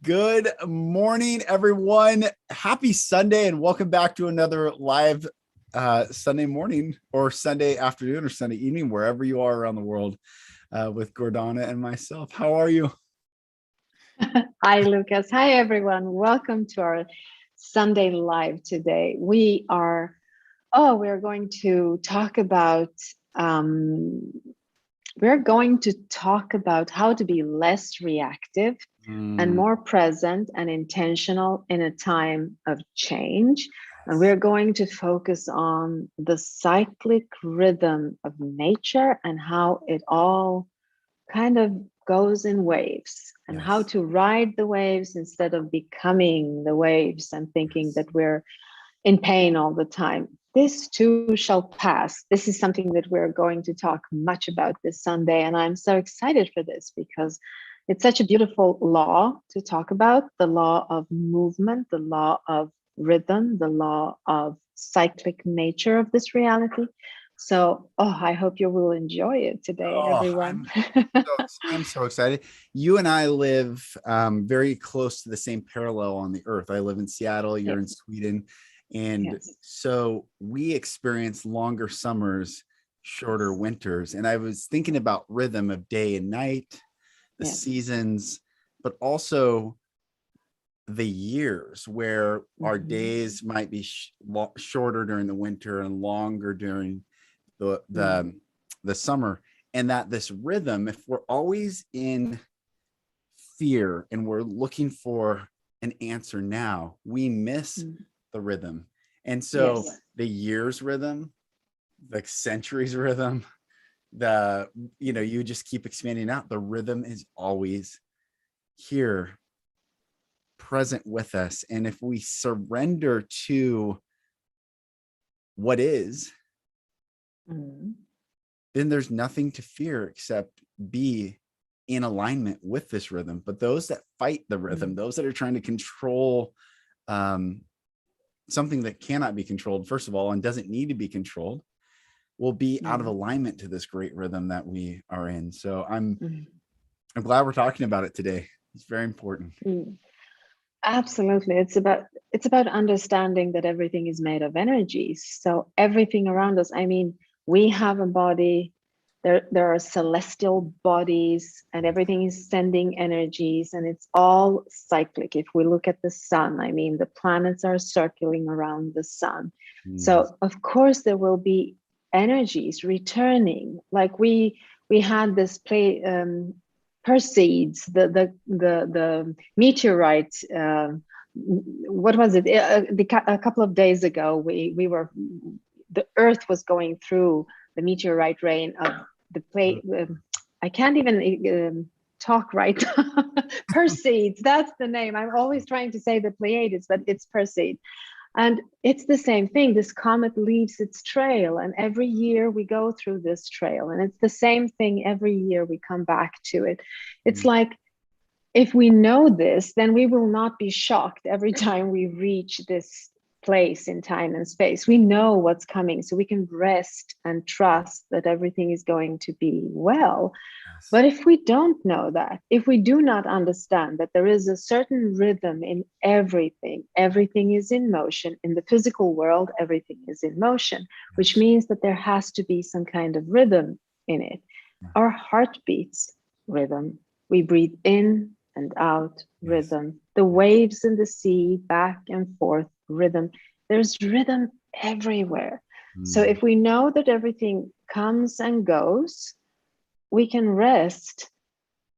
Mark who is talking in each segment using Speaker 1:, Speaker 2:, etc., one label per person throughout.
Speaker 1: Good morning, everyone. Happy Sunday, and welcome back to another live Sunday morning or Sunday afternoon or Sunday evening, wherever you are around the world, with Gordana and myself. How are you?
Speaker 2: Hi, Lucas. Hi, everyone. Welcome to our Sunday Live today. We're going to talk about how to be less reactive and more present and intentional in a time of change. And we're going to focus on the cyclic rhythm of nature and how it all kind of goes in waves, and how to ride the waves instead of becoming the waves and thinking that we're in pain all the time. This too shall pass. This is something that we're going to talk much about this Sunday. And I'm so excited for this because it's such a beautiful law to talk about, the law of movement, the law of rhythm, the law of cyclic nature of this reality. So, I hope you will enjoy it today, everyone.
Speaker 1: I'm so excited. You and I live very close to the same parallel on the earth. I live in Seattle, you're in Sweden. And so we experience longer summers, shorter winters. And I was thinking about rhythm of day and night, the seasons, but also the years where our days might be shorter during the winter and longer during the summer. And that this rhythm, if we're always in fear and we're looking for an answer now, we miss the rhythm. And so the years rhythm, the centuries rhythm, you just keep expanding out. The rhythm is always here, present with us. And if we surrender to what is, then there's nothing to fear except be in alignment with this rhythm. But those that fight the rhythm, those that are trying to control something that cannot be controlled, first of all, and doesn't need to be controlled, will be out of alignment to this great rhythm that we are in. So I'm glad we're talking about it today. It's very important.
Speaker 2: Absolutely. It's about understanding that everything is made of energies. So everything around us, we have a body, there are celestial bodies, and everything is sending energies, and it's all cyclic. If we look at the sun, the planets are circling around the sun. So of course there will be energies returning. Like we had this play, Perseids, the meteorite. What was it? A couple of days ago, the Earth was going through the meteorite rain of the play. I can't even talk right now. Perseids, that's the name. I'm always trying to say the Pleiades, but it's Perseid. And it's the same thing. This comet leaves its trail, and every year we go through this trail, and it's the same thing every year we come back to it. It's like, if we know this, then we will not be shocked every time we reach this place in time and space. We know what's coming, so we can rest and trust that everything is going to be well. But if we don't know that, if we do not understand that there is a certain rhythm in everything, everything is in motion. In the physical world, everything is in motion, which means that there has to be some kind of rhythm in it. Our heartbeats, rhythm. We breathe in and out, rhythm. The waves in the sea, back and forth, rhythm. There's rhythm everywhere. So if we know that everything comes and goes, we can rest.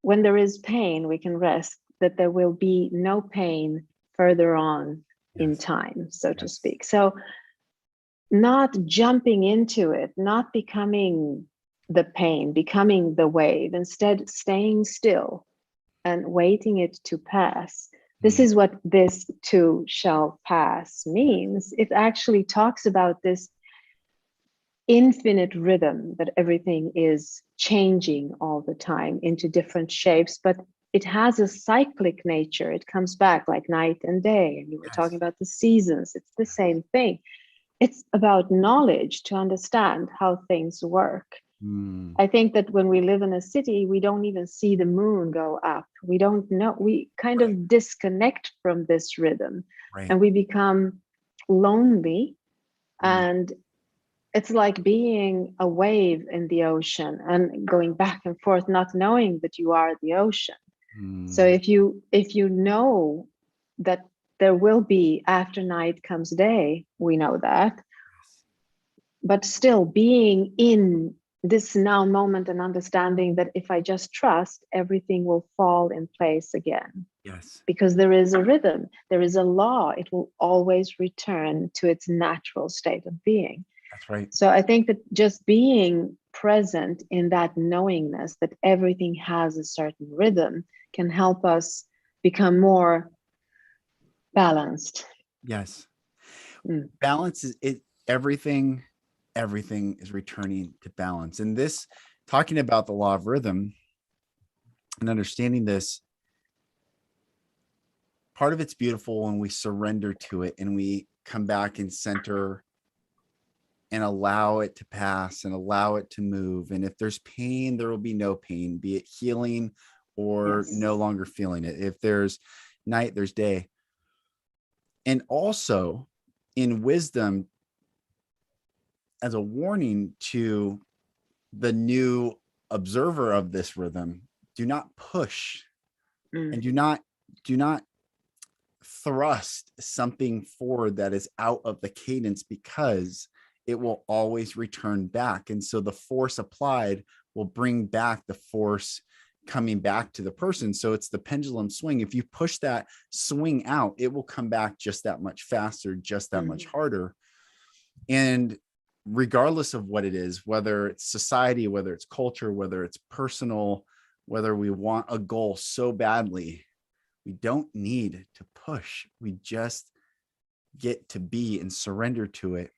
Speaker 2: When there is pain, we can rest that there will be no pain further on in time, so to speak. So not jumping into it, not becoming the pain, becoming the wave, instead staying still and waiting it to pass. This is what this too shall pass means. It actually talks about this infinite rhythm, that everything is changing all the time into different shapes, but it has a cyclic nature. It comes back like night and day. And you were talking about the seasons. It's the same thing. It's about knowledge to understand how things work.
Speaker 1: Mm,
Speaker 2: I think that when we live in a city, we don't even see the moon go up. We don't know, we kind
Speaker 1: right,
Speaker 2: of disconnect from this rhythm,
Speaker 1: right.
Speaker 2: and we become lonely.
Speaker 1: Mm,
Speaker 2: And it's like being a wave in the ocean and going back and forth, not knowing that you are the ocean. So
Speaker 1: mm,
Speaker 2: if you know that there will be after night comes day, we know that,
Speaker 1: yes,
Speaker 2: but still being in this now moment and understanding that if I just trust, everything will fall in place again.
Speaker 1: yes,
Speaker 2: Because there is a rhythm, there is a law, it will always return to its natural state of being.
Speaker 1: that's right.
Speaker 2: So I think that just being present in that knowingness that everything has a certain rhythm can help us become more balanced.
Speaker 1: Yes.
Speaker 2: Mm.
Speaker 1: Balance is it, everything, everything is returning to balance. And this, talking about the law of rhythm and understanding this, part of it's beautiful when we surrender to it and we come back and center and allow it to pass and allow it to move. And if there's pain, there will be no pain, be it healing or
Speaker 2: Yes.
Speaker 1: no longer feeling it. If there's night, there's day. And also in wisdom, as a warning to the new observer of this rhythm, do not push and
Speaker 2: Mm.
Speaker 1: do not thrust something forward that is out of the cadence, because it will always return back. And so the force applied will bring back the force coming back to the person. So it's the pendulum swing. If you push that swing out, it will come back just that much faster, just that much
Speaker 2: Mm.
Speaker 1: harder. And regardless of what it is, whether it's society, whether it's culture, whether it's personal, whether we want a goal so badly, we don't need to push. We just get to be and surrender to it.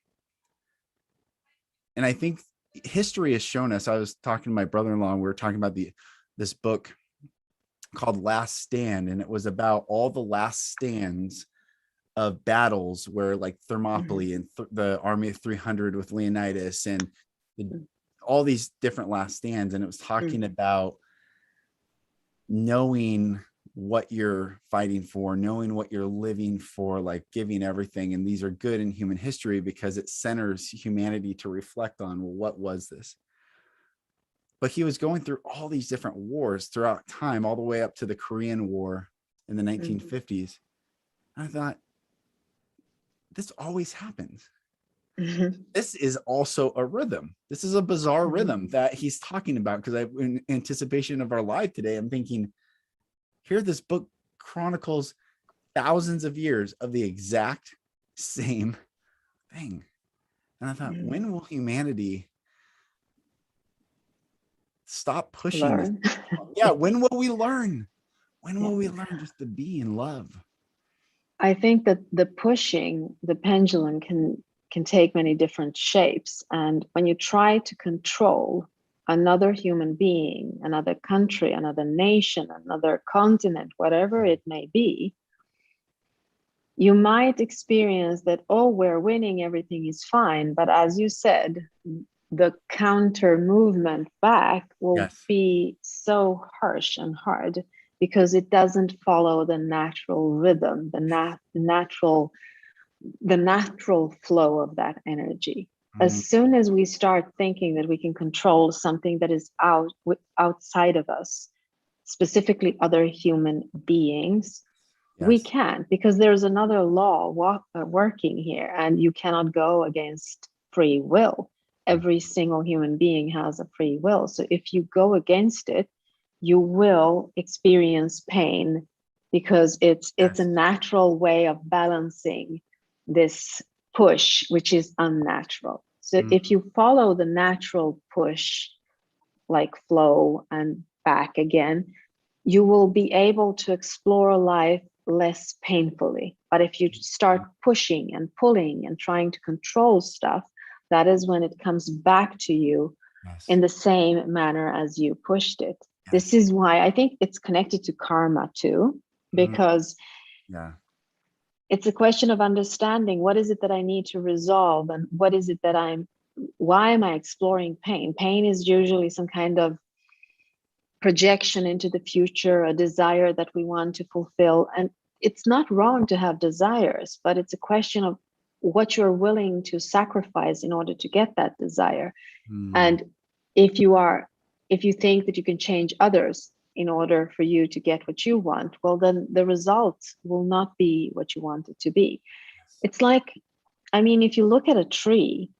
Speaker 1: And I think history has shown us. I was talking to my brother-in-law, and we were talking about this book called Last Stand, and it was about all the last stands of battles where, like,
Speaker 2: Mm.
Speaker 1: Thermopylae and the Army of 300 with Leonidas and the,
Speaker 2: Mm.
Speaker 1: all these different last stands. And it was
Speaker 2: Mm.
Speaker 1: talking about knowing what you're fighting for, knowing what you're living for, like giving everything. And these are good in human history because it centers humanity to reflect on, well, what was this? But he was going through all these different wars throughout time, all the way up to the Korean War in the
Speaker 2: Mm.
Speaker 1: 1950s. And I thought, this always happens.
Speaker 2: Mhm.
Speaker 1: This is also a rhythm. This is a bizarre
Speaker 2: Mhm.
Speaker 1: rhythm that he's talking about. Because in anticipation of our live today, I'm thinking, here this book chronicles thousands of years of the exact same thing. And I thought,
Speaker 2: Mm.
Speaker 1: when will humanity stop pushing this?
Speaker 2: Learn.
Speaker 1: Yeah, when will we learn? When
Speaker 2: Yeah.
Speaker 1: will we learn just to be in love?
Speaker 2: I think that the pushing, the pendulum can take many different shapes. And when you try to control another human being, another country, another nation, another continent, whatever it may be, you might experience that, oh, we're winning, everything is fine. But as you said, the counter movement back will
Speaker 1: Yes.
Speaker 2: be so harsh and hard because it doesn't follow the natural rhythm, the natural flow of that energy.
Speaker 1: Mm,
Speaker 2: As soon as we start thinking that we can control something that is outside of us, specifically other human beings, we
Speaker 1: yes.
Speaker 2: can't, because there's another law working here, and you cannot go against free will. Every single human being has a free will. So if you go against it, you will experience pain, because it's a
Speaker 1: Yes.
Speaker 2: natural way of balancing this push, which is unnatural. So
Speaker 1: Mm,
Speaker 2: if you follow the natural push, like flow and back again, you will be able to explore life less painfully. But if you start pushing and pulling and trying to control stuff, that is when it comes back to you
Speaker 1: yes.
Speaker 2: in the same manner as you pushed it. This
Speaker 1: Yes.
Speaker 2: is why I think it's connected to karma too,
Speaker 1: Mm,
Speaker 2: because
Speaker 1: yeah.
Speaker 2: it's a question of understanding what is it that I need to resolve, and what is it that I'm why am I exploring pain? Pain is usually some kind of projection into the future, a desire that we want to fulfill. And it's not wrong to have desires, but it's a question of what you're willing to sacrifice in order to get that desire. And if you think that you can change others in order for you to get what you want, well, then the result will not be what you want it to be. It's like, I mean, if you look at a tree,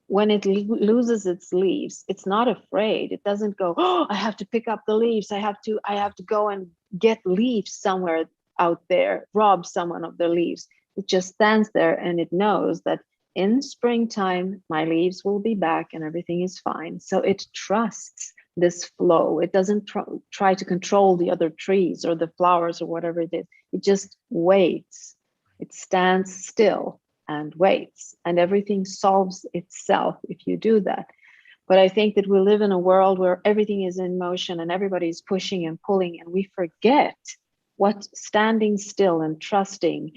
Speaker 2: when it loses its leaves, it's not afraid. It doesn't go, oh, I have to pick up the leaves. I have to go and get leaves somewhere out there, rob someone of their leaves. It just stands there and it knows that in springtime, my leaves will be back and everything is fine. So it trusts this flow. It doesn't try to control the other trees or the flowers or whatever it is. It just waits. It stands still and waits, and everything solves itself if you do that. But I think that we live in a world where everything is in motion and everybody's pushing and pulling, and we forget what standing still and trusting,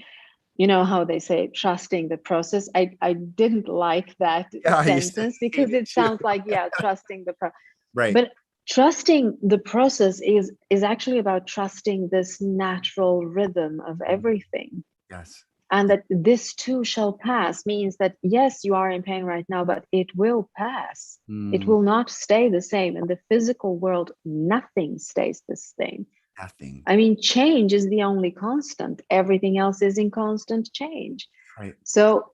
Speaker 2: you know how they say trusting the process. I didn't like that sentence because it sounds like, yeah, trusting the process.
Speaker 1: Right.
Speaker 2: But trusting the process is actually about trusting this natural rhythm of everything.
Speaker 1: Yes.
Speaker 2: And that this too shall pass means that, yes, you are in pain right now, but it will pass. It will not stay the same. In the physical world, nothing stays the same.
Speaker 1: Nothing.
Speaker 2: I mean, change is the only constant. Everything else is in constant change.
Speaker 1: Right.
Speaker 2: So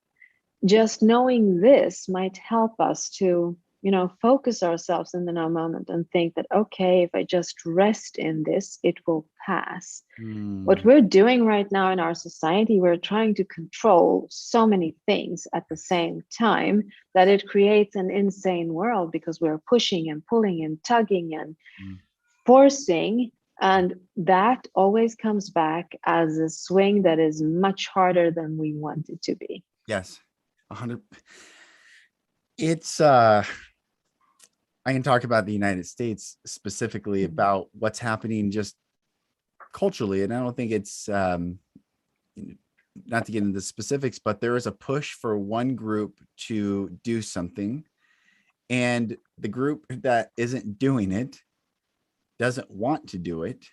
Speaker 2: just knowing this might help us to, you know, focus ourselves in the now moment and think that, okay, if I just rest in this, it will pass. What we're doing right now in our society, we're trying to control so many things at the same time that it creates an insane world, because we're pushing and pulling and tugging and forcing. And that always comes back as a swing that is much harder than we want it to be.
Speaker 1: Yes. 100. It's I can talk about the United States specifically about what's happening just culturally. And I don't think it's not to get into specifics, but there is a push for one group to do something, and the group that isn't doing it doesn't want to do it.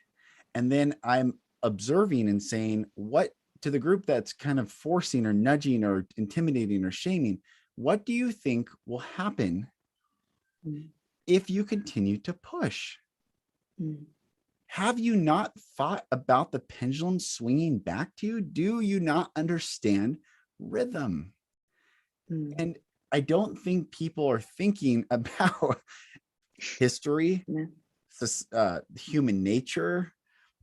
Speaker 1: And then I'm observing and saying, what to the group that's kind of forcing or nudging or intimidating or shaming, what do you think will happen if you continue to push? Have you not thought about the pendulum swinging back to you? Do you not understand rhythm? And I don't think people are thinking about history, human nature.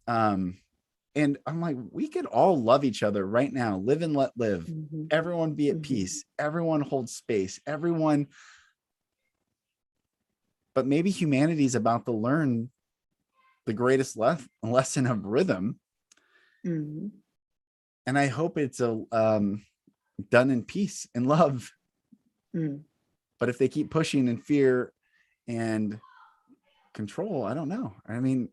Speaker 1: And I'm like, we could all love each other right now, live and let live. Everyone be at peace. Everyone hold space. Everyone. But maybe humanity is about to learn the greatest lesson of rhythm. And I hope it's done in peace and love. But if they keep pushing in fear and control, I don't know. I mean,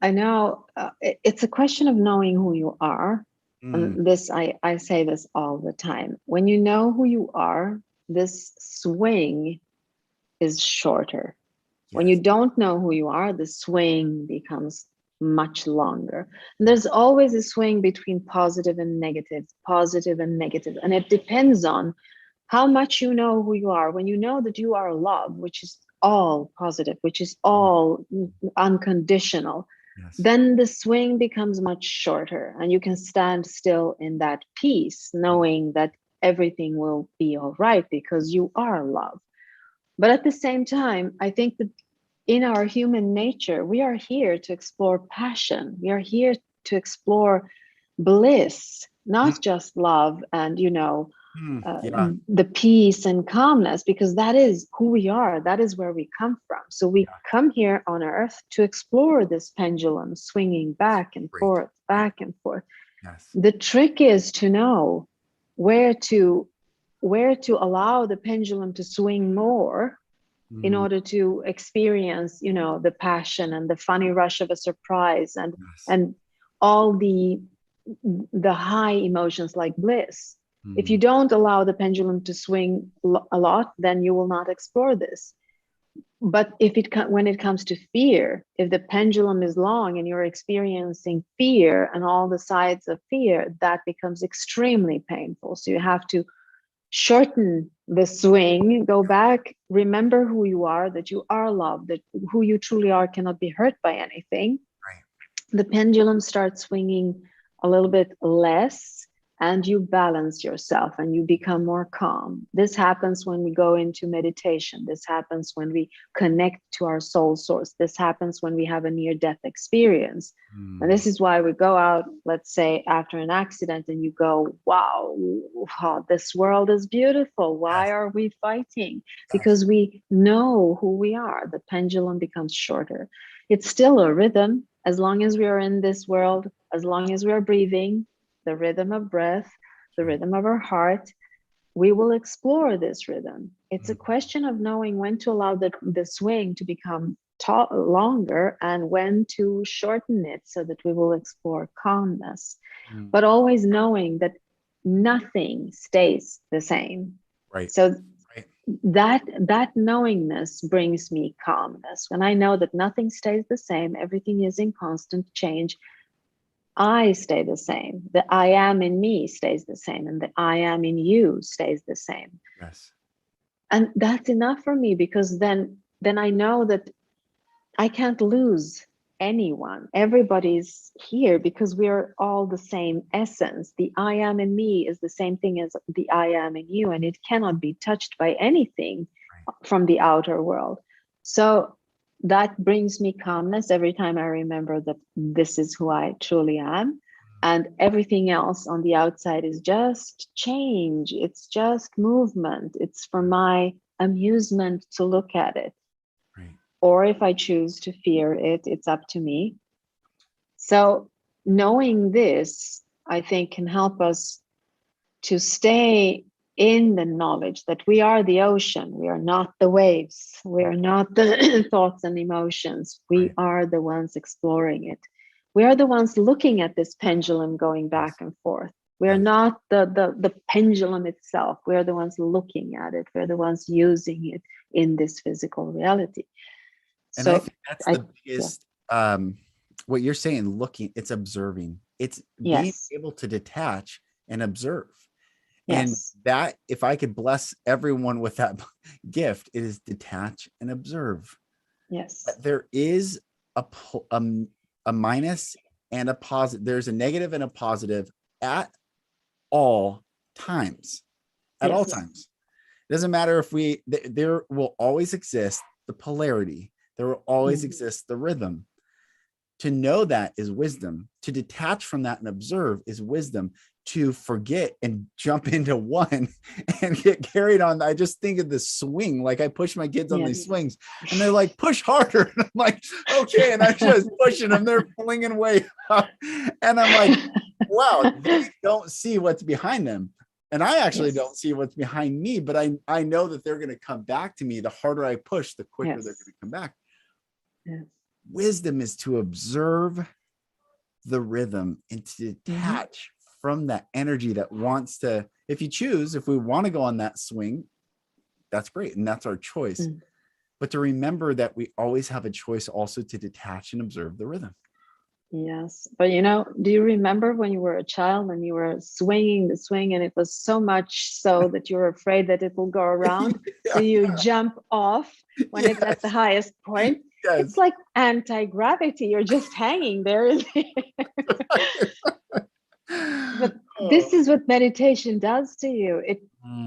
Speaker 2: I know it's a question of knowing who you are. And this, I say this all the time. When you know who you are, this swing is shorter. When you don't know who you are, the swing becomes much longer. And there's always a swing between positive and negative, and it depends on how much you know who you are. When you know that you are love, which is all positive, which is all unconditional, then the swing becomes much shorter, and you can stand still in that peace, knowing that everything will be all right because you are love. But at the same time, I think that in our human nature, we are here to explore passion. We are here to explore bliss, not just love and, you know, the peace and calmness, because that is who we are. That is where we come from. So we come here on earth to explore this pendulum swinging back and forth, back and forth. The trick is to know where to allow the pendulum to swing more in order to experience, you know, the passion and the funny rush of a surprise and all the high emotions like bliss. If you don't allow the pendulum to swing a lot, then you will not explore this. But when it comes to fear, if the pendulum is long and you're experiencing fear and all the sides of fear, that becomes extremely painful. So you have to shorten the swing, go back, remember who you are, that you are loved, that who you truly are cannot be hurt by anything.
Speaker 1: Right.
Speaker 2: The pendulum starts swinging a little bit less, and you balance yourself and you become more calm. This happens when we go into meditation. This happens when we connect to our soul source. This happens when we have a near-death experience. And this is why we go out, let's say, after an accident, and you go, wow, this world is beautiful. Why are we fighting? Because we know who we are. The pendulum becomes shorter. It's still a rhythm. As long as we are in this world, as long as we are breathing, the rhythm of breath, the rhythm of our heart, we will explore this rhythm. It's a question of knowing when to allow the swing to become longer and when to shorten it so that we will explore calmness. But always knowing that nothing stays the same.
Speaker 1: Right.
Speaker 2: So that knowingness brings me calmness. When I know that nothing stays the same, everything is in constant change, I stay the same. The I am in me stays the same, and the I am in you stays the same.
Speaker 1: Yes.
Speaker 2: And that's enough for me, because then I know that I can't lose anyone. Everybody's here because we are all the same essence. The I am in me is the same thing as the I am in you, and it cannot be touched by anything from the outer world. So that brings me calmness every time I remember that this is who I truly am. And everything else on the outside is just change. It's just movement. It's for my amusement to look at it.
Speaker 1: Right.
Speaker 2: Or if I choose to fear it, it's up to me. So knowing this, I think, can help us to stay in the knowledge that we are the ocean. We are not the waves. We are not the thoughts and emotions. We are the ones exploring it. We are the ones looking at this pendulum going back and forth. We are not the pendulum itself. We are the ones looking at it. We're the ones using it in this physical reality.
Speaker 1: And I think that's the biggest, what you're saying, looking, it's observing. It's being able to detach and observe. And that, if I could bless everyone with that gift, it is detach and observe.
Speaker 2: Yes.
Speaker 1: But there is a minus and a positive. There's a negative and a positive at all times. At all times. It doesn't matter if there will always exist the polarity. There will always exist the rhythm. To know that is wisdom. To detach from that and observe is wisdom. To forget and jump into one and get carried on. I just think of the swing. Like, I push my kids on these swings and they're like, push harder. And I'm like, okay. And I'm just pushing them. They're flinging way up. And I'm like, wow, they don't see what's behind them. And I actually don't see what's behind me, but I know that they're going to come back to me. The harder I push, the quicker they're going to come back. Wisdom is to observe the rhythm and to detach from that energy that wants to, if we want to go on that swing, that's great. And that's our choice. But to remember that we always have a choice also to detach and observe the rhythm.
Speaker 2: Yes. But do you remember when you were a child and you were swinging the swing, and it was so much so that you were afraid that it will go around? So you jump off when it's at the highest point. It's like anti-gravity. You're just hanging there in the air. But this is what meditation does to you.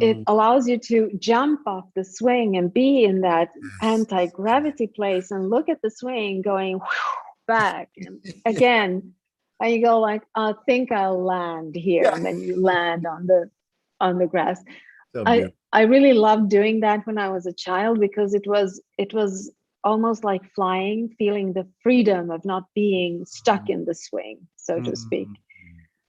Speaker 2: It allows you to jump off the swing and be in that anti-gravity place and look at the swing going back and again, and you go like, I think I'll land here, and then you land on the grass. So I really loved doing that when I was a child, because it was almost like flying, feeling the freedom of not being stuck in the swing, so to speak.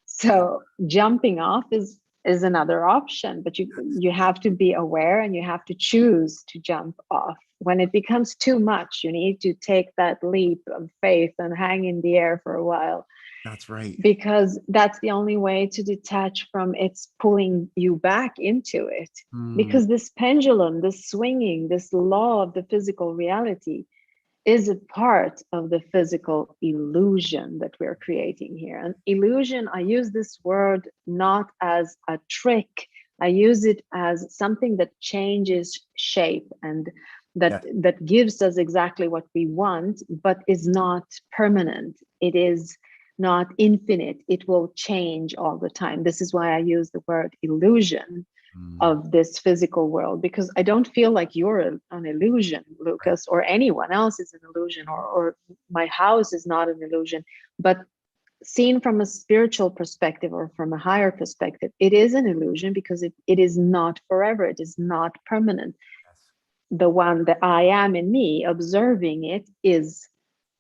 Speaker 2: So jumping off is is another option, but you have to be aware and you have to choose to jump off. When it becomes too much, you need to take that leap of faith and hang in the air for a while.
Speaker 1: That's right.
Speaker 2: Because that's the only way to detach from it's pulling you back into it. Because this pendulum, this swinging, this law of the physical reality is a part of the physical illusion that we're creating here. And illusion, I use this word not as a trick. I use it as something that changes shape and that gives us exactly what we want, but is not permanent. It is not infinite. It will change all the time. This is why I use the word illusion of this physical world, because I don't feel like you're an illusion, Lucas, or anyone else is an illusion, or my house is not an illusion. But seen from a spiritual perspective or from a higher perspective, it is an illusion because it is not forever. It is not permanent. The one that I am in me observing it is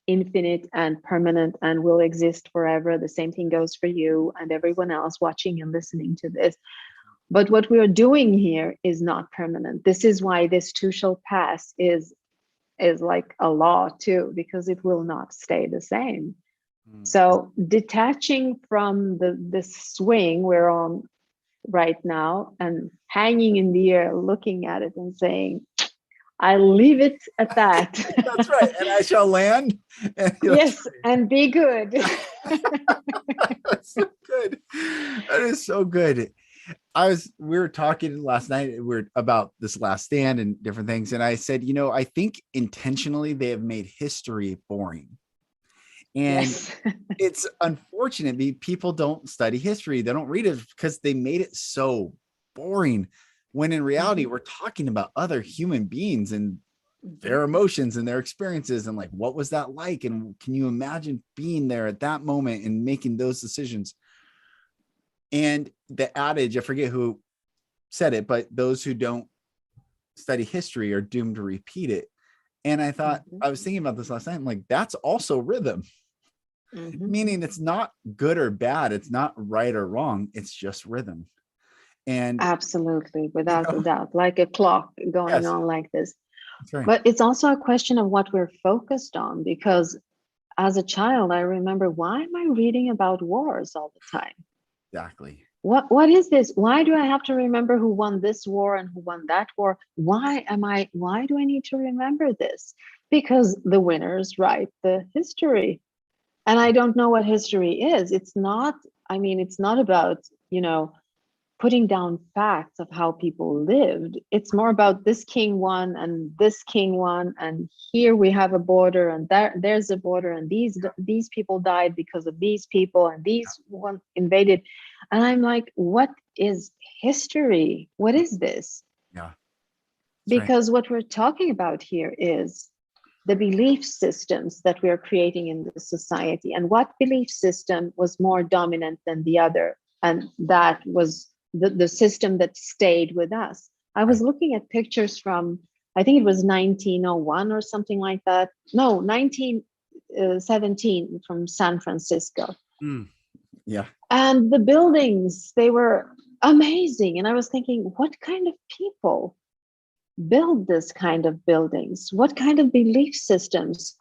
Speaker 2: infinite and permanent and will exist forever. The same thing goes for you and everyone else watching and listening to this. But what we are doing here is not permanent. This is why this too shall pass is like a law too, because it will not stay the same. So detaching from the swing we're on right now and hanging in the air, looking at it and saying, I leave it at that.
Speaker 1: That's right. And I shall land.
Speaker 2: Yes, and be good.
Speaker 1: That's so good. That is so good. We were talking last night about this last stand and different things. And I said, I think intentionally they have made history boring. And
Speaker 2: yes.
Speaker 1: It's unfortunate. People don't study history. They don't read it because they made it so boring. When in reality, we're talking about other human beings and their emotions and their experiences and like, what was that like? And can you imagine being there at that moment and making those decisions? And the adage, I forget who said it, but those who don't study history are doomed to repeat it. And I thought, I was thinking about this last night. I'm like, that's also rhythm, meaning it's not good or bad. It's not right or wrong. It's just rhythm. And
Speaker 2: absolutely, without a doubt, like a clock going on like this.
Speaker 1: Right.
Speaker 2: But it's also a question of what we're focused on, because as a child, I remember, why am I reading about wars all the time?
Speaker 1: Exactly.
Speaker 2: What is this? Why do I have to remember who won this war and who won that war? Why do I need to remember this? Because the winners write the history. And I don't know what history is. It's not about, putting down facts of how people lived. It's more about this king won and this king won, and here we have a border and there's a border, and these people died because of these people, and these one invaded. And I'm like, what is history? What is this?
Speaker 1: Yeah.
Speaker 2: Because what we're talking about here is the belief systems that we are creating in the society, and what belief system was more dominant than the other. And that was the system that stayed with us. I was looking at pictures from, I think it was 1901 or something like that. No, 1917 from San Francisco.
Speaker 1: Yeah.
Speaker 2: And the buildings, they were amazing. And I was thinking, what kind of people build this kind of buildings? What kind of belief systems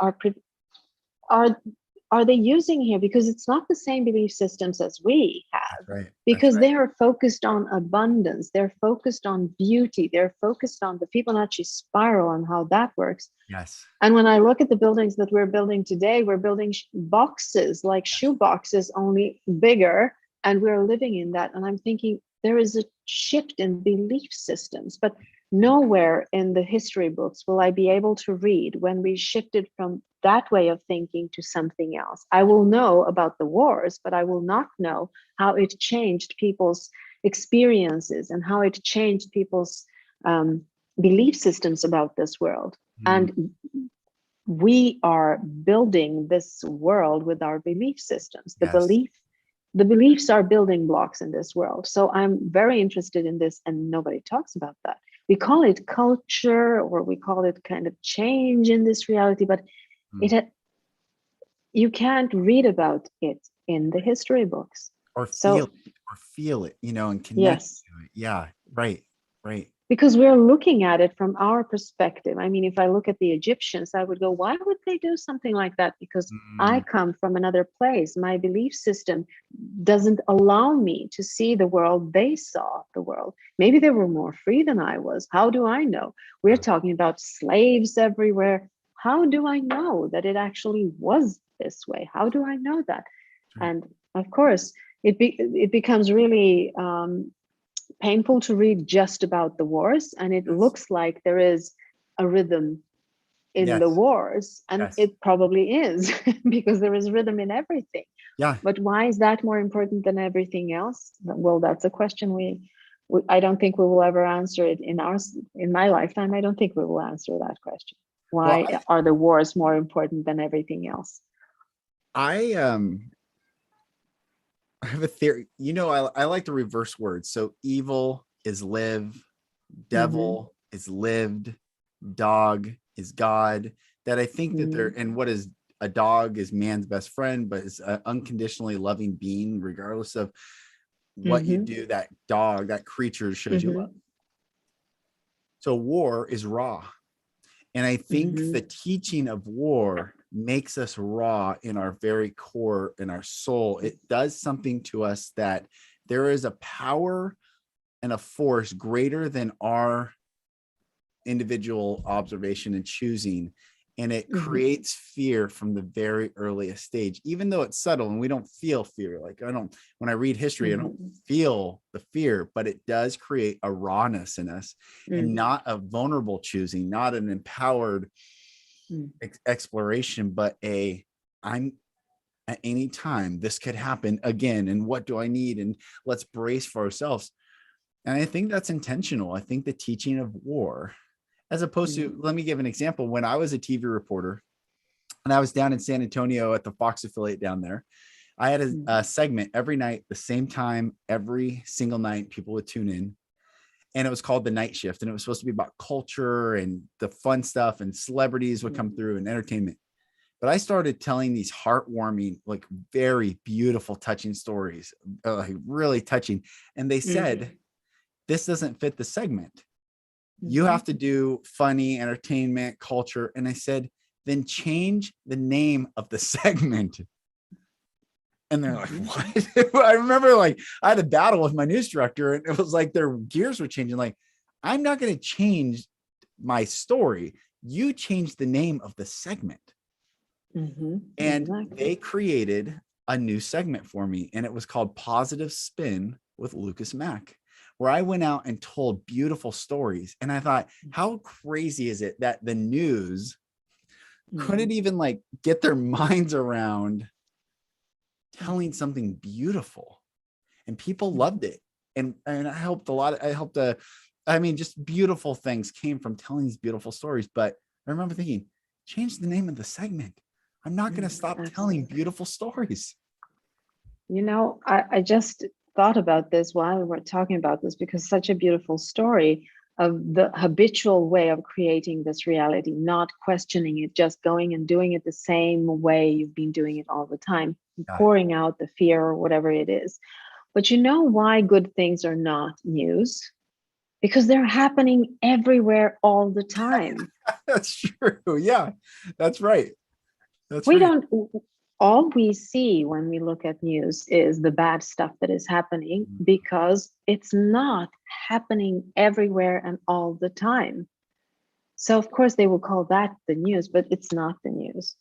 Speaker 2: are they using here? Because it's not the same belief systems as we have.
Speaker 1: Right.
Speaker 2: Because they are focused on abundance, they're focused on beauty, they're focused on the Fibonacci spiral and how that works.
Speaker 1: Yes.
Speaker 2: And when I look at the buildings that we're building today, we're building boxes like shoe boxes, only bigger, and we're living in that. And I'm thinking, there is a shift in belief systems, but nowhere in the history books will I be able to read when we shifted from that way of thinking to something else. I will know about the wars, but I will not know how it changed people's experiences and how it changed people's belief systems about this world. And we are building this world with our belief systems. The beliefs are building blocks in this world. So I'm very interested in this, and nobody talks about that. We call it culture, or we call it kind of change in this reality, but you can't read about it in the history books.
Speaker 1: Or feel or feel it, and connect
Speaker 2: Yes.
Speaker 1: to it. Yeah, right, right.
Speaker 2: Because we're looking at it from our perspective. I mean, if I look at the Egyptians, I would go, why would they do something like that? Because I
Speaker 1: Mm,
Speaker 2: come from another place. My belief system doesn't allow me to see the world they saw the world. Maybe they were more free than I was. How do I know? We're
Speaker 1: yeah,
Speaker 2: talking about slaves everywhere. How do I know that it actually was this way? How do I know that?
Speaker 1: that's right.
Speaker 2: And of course, it becomes really painful to read just about the wars, and it
Speaker 1: Yes,
Speaker 2: looks like there is a rhythm in the
Speaker 1: yes,
Speaker 2: wars, and
Speaker 1: yes.
Speaker 2: it probably is because there is rhythm in everything.
Speaker 1: Yeah.
Speaker 2: But why is that more important than everything else? Well, that's a question we I don't think we will ever answer it in my lifetime. I don't think we will answer that question.
Speaker 1: Well,
Speaker 2: Why are the wars more important than everything else?
Speaker 1: I I have a theory. I like the reverse words. So evil is live,
Speaker 2: Mm-hmm.
Speaker 1: devil is lived, dog is God. That I think that
Speaker 2: Mm-hmm.
Speaker 1: and what is a dog is man's best friend, but is an unconditionally loving being, regardless of what you
Speaker 2: Mm-hmm.
Speaker 1: do. That dog, that creature shows you love.
Speaker 2: Mm-hmm.
Speaker 1: So war is raw. And I think
Speaker 2: Mm-hmm.
Speaker 1: the teaching of war makes us raw in our very core, in our soul. It does something to us that there is a power and a force greater than our individual observation and choosing. And it
Speaker 2: Mm-hmm.
Speaker 1: creates fear from the very earliest stage, even though it's subtle and we don't feel fear. Like when I read history, I don't
Speaker 2: Mm-hmm.
Speaker 1: feel the fear, but it does create a rawness in us, and
Speaker 2: Mm-hmm.
Speaker 1: not a vulnerable choosing, not an empowered exploration, but I'm at any time this could happen again. And what do I need? And let's brace for ourselves. And I think that's intentional. I think the teaching of war, as opposed
Speaker 2: Mm-hmm.
Speaker 1: to, let me give an example. When I was a TV reporter and I was down in San Antonio at the Fox affiliate down there, I had a segment every night, the same time, every single night, people would tune in. And it was called The Night Shift. And it was supposed to be about culture and the fun stuff, and celebrities would come through and entertainment. But I started telling these heartwarming, like very beautiful, touching stories, like really touching. And they said, this doesn't fit the segment. You
Speaker 2: Mm-hmm.
Speaker 1: have to do funny entertainment, culture. And I said, then change the name of the segment. And they're like,
Speaker 2: Mm-hmm.
Speaker 1: what? I remember like I had a battle with my news director, and it was like their gears were changing. Like, I'm not going to change my story. You change the name of the segment.
Speaker 2: Mm-hmm.
Speaker 1: And
Speaker 2: Exactly.
Speaker 1: they created a new segment for me, and it was called Positive Spin with Lucas Mack, where I went out and told beautiful stories. And I thought, how crazy is it that the news
Speaker 2: Mm-hmm.
Speaker 1: couldn't even like get their minds around telling something beautiful, and people loved it. And I helped a lot. I mean, just beautiful things came from telling these beautiful stories. But I remember thinking, change the name of the segment. I'm not going to stop telling
Speaker 2: Absolutely.
Speaker 1: beautiful stories.
Speaker 2: I just thought about this while we were talking about this because such a beautiful story of the habitual way of creating this reality, not questioning it, just going and doing it the same way you've been doing it all the time,
Speaker 1: Yeah,
Speaker 2: pouring out the fear or whatever it is. But you know why good things are not news? Because they're happening everywhere all the time.
Speaker 1: that's true. Yeah, that's right. That's
Speaker 2: We
Speaker 1: right.
Speaker 2: don't, all we see when we look at news is the bad stuff that is happening because it's not happening everywhere and all the time. So of course they will call that the news, but it's not the news.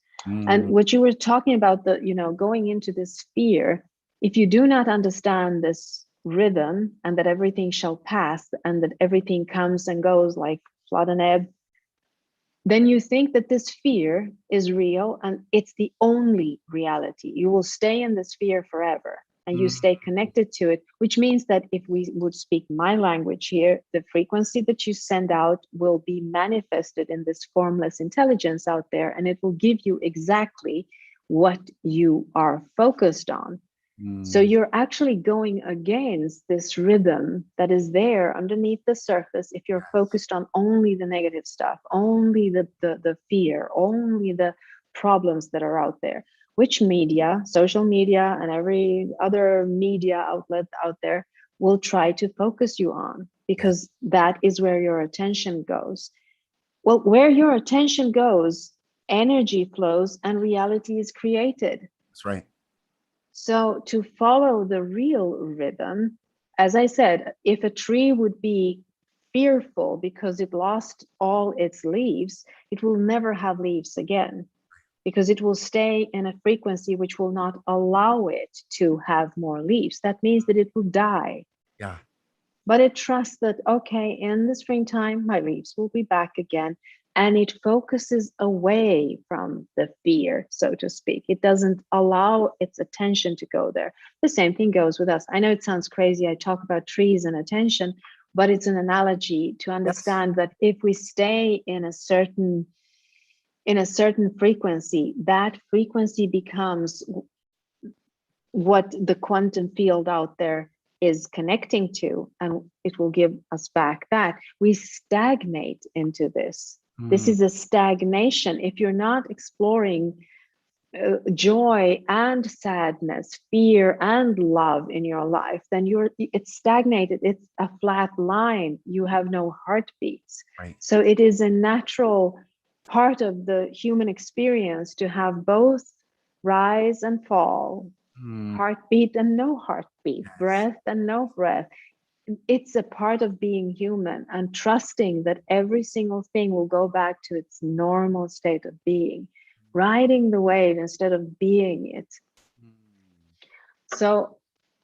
Speaker 2: And
Speaker 1: Mm,
Speaker 2: what you were talking about, the going into this fear, if you do not understand this rhythm and that everything shall pass and that everything comes and goes like flood and ebb, then you think that this fear is real and it's the only reality. You will stay in this fear forever and you
Speaker 1: mm,
Speaker 2: stay connected to it, which means that if we would speak my language here, the frequency that you send out will be manifested in this formless intelligence out there, and it will give you exactly what you are focused on. So
Speaker 1: mm.
Speaker 2: you're actually going against this rhythm that is there underneath the surface if you're focused on only the negative stuff, only the fear, only the problems that are out there. which media, social media, and every other media outlet out there will try to focus you on, because that is where your attention goes. Well, where your attention goes, energy flows and reality is created.
Speaker 1: That's right.
Speaker 2: So to follow the real rhythm, as I said, if a tree would be fearful because it lost all its leaves, it will never have leaves again, because it will stay in a frequency which will not allow it to have more leaves. That means that it will die.
Speaker 1: Yeah.
Speaker 2: But it trusts that, okay, in the springtime, my leaves will be back again. And it focuses away from the fear, so to speak. It doesn't allow its attention to go there. The same thing goes with us. I know it sounds crazy. I talk about trees and attention, but it's an analogy to understand that if we stay in a certain frequency, that frequency becomes what the quantum field out there is connecting to, and it will give us back that. We stagnate into this. This is a stagnation. If you're not exploring joy and sadness, fear and love in your life, then it's stagnated. It's a flat line. You have no heartbeats.
Speaker 1: Right.
Speaker 2: So it is a natural part of the human experience to have both rise and fall, heartbeat and no heartbeat, breath and no breath. It's a part of being human, and trusting that every single thing will go back to its normal state of being, riding the wave instead of being it. So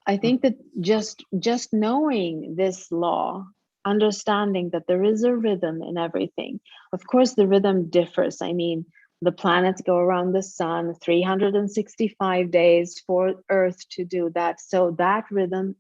Speaker 2: I think that just knowing this law, understanding that there is a rhythm in everything. Of course, the rhythm differs. I mean, the planets go around the sun 365 days for Earth to do that. So that rhythm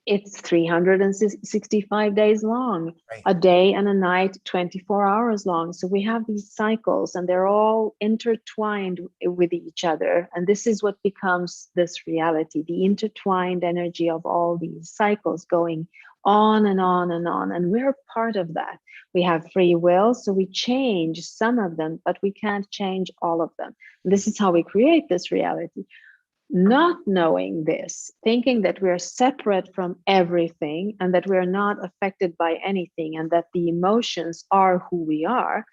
Speaker 2: it's 365 days long,
Speaker 1: Right.
Speaker 2: a day and a night, 24 hours long. So we have these cycles, and they're all intertwined with each other. And this is what becomes this reality, the intertwined energy of all these cycles going on and on and on. And we're part of that. We have free will, so we change some of them, but we can't change all of them. And this is how we create this reality. Not knowing this, thinking that we're separate from everything and that we're not affected by anything and that the emotions are who we are,